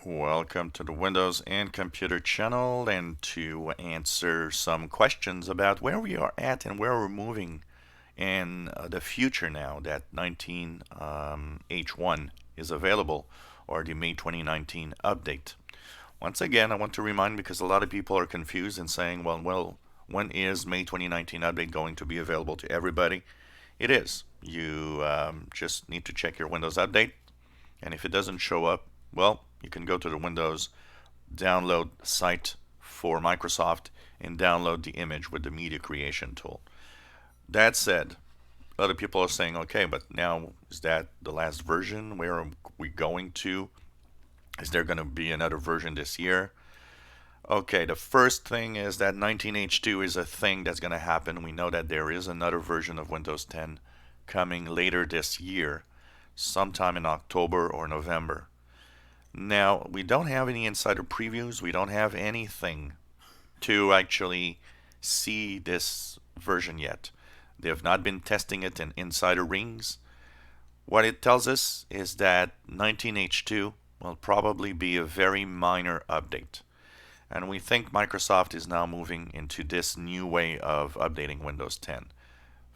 Welcome to the Windows and Computer channel, and to answer some questions about where we are at and where we're moving in the future now that 19 H1 is available, or the May 2019 update. Once again, I want to remind, because a lot of people are confused and saying, well, when is May 2019 update going to be available to everybody? It is. You just need to check your Windows update, and if it doesn't show up, well, you can go to the Windows download site for Microsoft and download the image with the media creation tool. That said, a lot of people are saying, okay, but now is that the last version? Where are we going to? Is there going to be another version this year? Okay, the first thing is that 19H2 is a thing that's going to happen. We know that there is another version of Windows 10 coming later this year, sometime in October or November. Now, we don't have any insider previews. We don't have anything to actually see this version yet. They have not been testing it in insider rings. What it tells us is that 19H2 will probably be a very minor update. And we think Microsoft is now moving into this new way of updating Windows 10.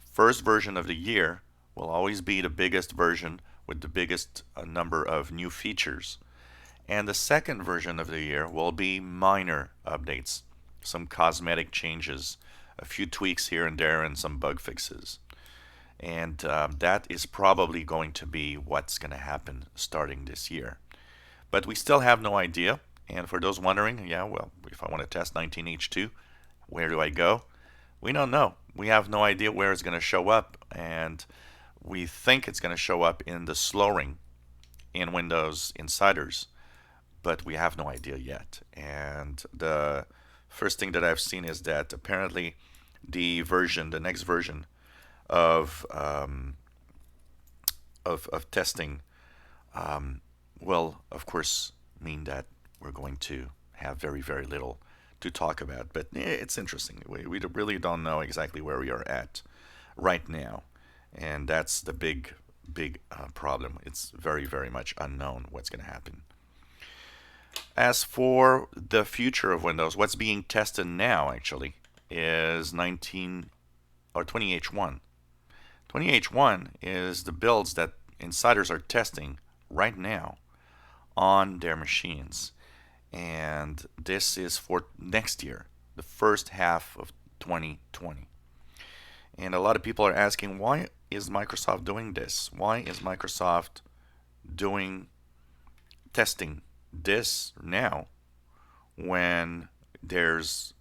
First version of the year will always be the biggest version with the biggest number of new features. And the second version of the year will be minor updates, some cosmetic changes, a few tweaks here and there, and some bug fixes. And that is probably going to be what's going to happen starting this year. But we still have no idea. And for those wondering, yeah, well, if I want to test 19H2, where do I go? We don't know. We have no idea where it's going to show up. And we think it's going to show up in the slow ring in Windows Insiders, but we have no idea yet. And the first thing that I've seen is that apparently the next version of of testing will, of course, mean that we're going to have very, very little to talk about. But it's interesting. We really don't know exactly where we are at right now, and that's the big problem. It's very, very much unknown what's going to happen. As for the future of Windows, what's being tested now actually is 19 or 20H1. 20H1 is the builds that insiders are testing right now on their machines. And this is for next year, the first half of 2020. And a lot of people are asking, why is Microsoft doing this? Why is Microsoft doing testing this now when there's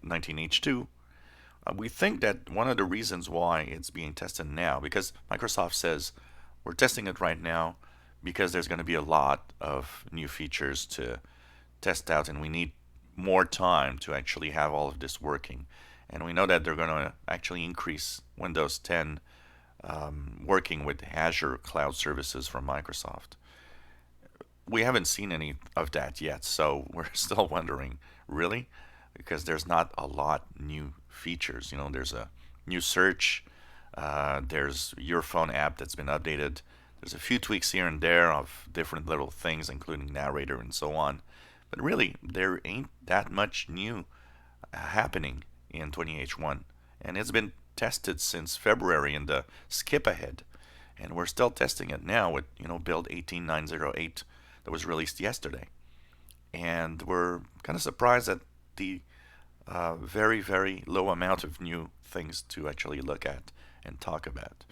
19H2? We think that one of the reasons why it's being tested now, because Microsoft says we're testing it right now because there's going to be a lot of new features to test out, and we need more time to actually have all of this working. And we know that they're going to actually increase Windows 10 working with Azure cloud services from Microsoft. We haven't seen any of that yet, so we're still wondering, really? Because there's not a lot new features. There's a new search, there's your phone app that's been updated. There's a few tweaks here and there of different little things, including narrator and so on. But really, there ain't that much new happening in 20H1. And it's been tested since February in the skip ahead. And we're still testing it now with, build 18908 that was released yesterday. And we're kind of surprised at the very, very low amount of new things to actually look at and talk about.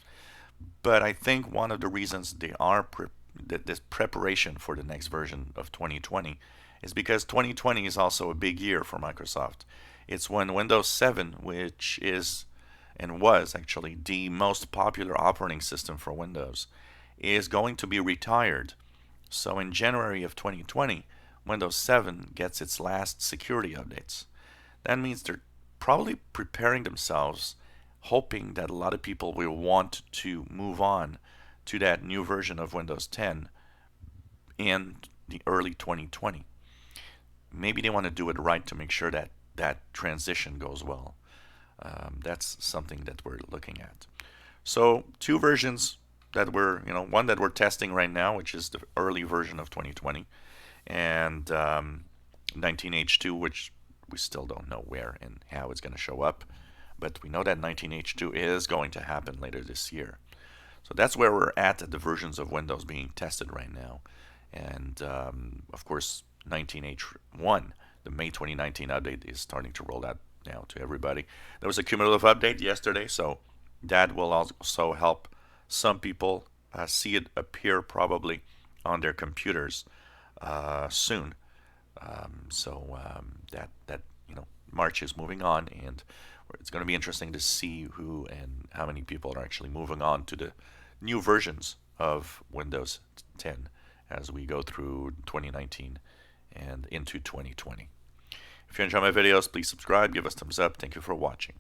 But I think one of the reasons they are this preparation for the next version of 2020 is because 2020 is also a big year for Microsoft. It's when Windows 7, which is and was actually the most popular operating system for Windows, is going to be retired. So in January of 2020, Windows 7 gets its last security updates. That means they're probably preparing themselves, hoping that a lot of people will want to move on to that new version of Windows 10 in the early 2020. Maybe they want to do it right to make sure that that transition goes well. That's something that we're looking at. So two versions that one that we're testing right now, which is the early version of 2020, and 19H2, which we still don't know where and how it's going to show up, but we know that 19H2 is going to happen later this year. So that's where we're at the versions of Windows being tested right now. And of course, 19H1, the May 2019 update, is starting to roll out now to everybody. There was a cumulative update yesterday, so that will also help some people see it appear probably on their computers soon. That March is moving on, and it's going to be interesting to see who and how many people are actually moving on to the new versions of Windows 10 as we go through 2019 and into 2020. If you enjoy my videos, please subscribe, give us thumbs up. Thank you for watching.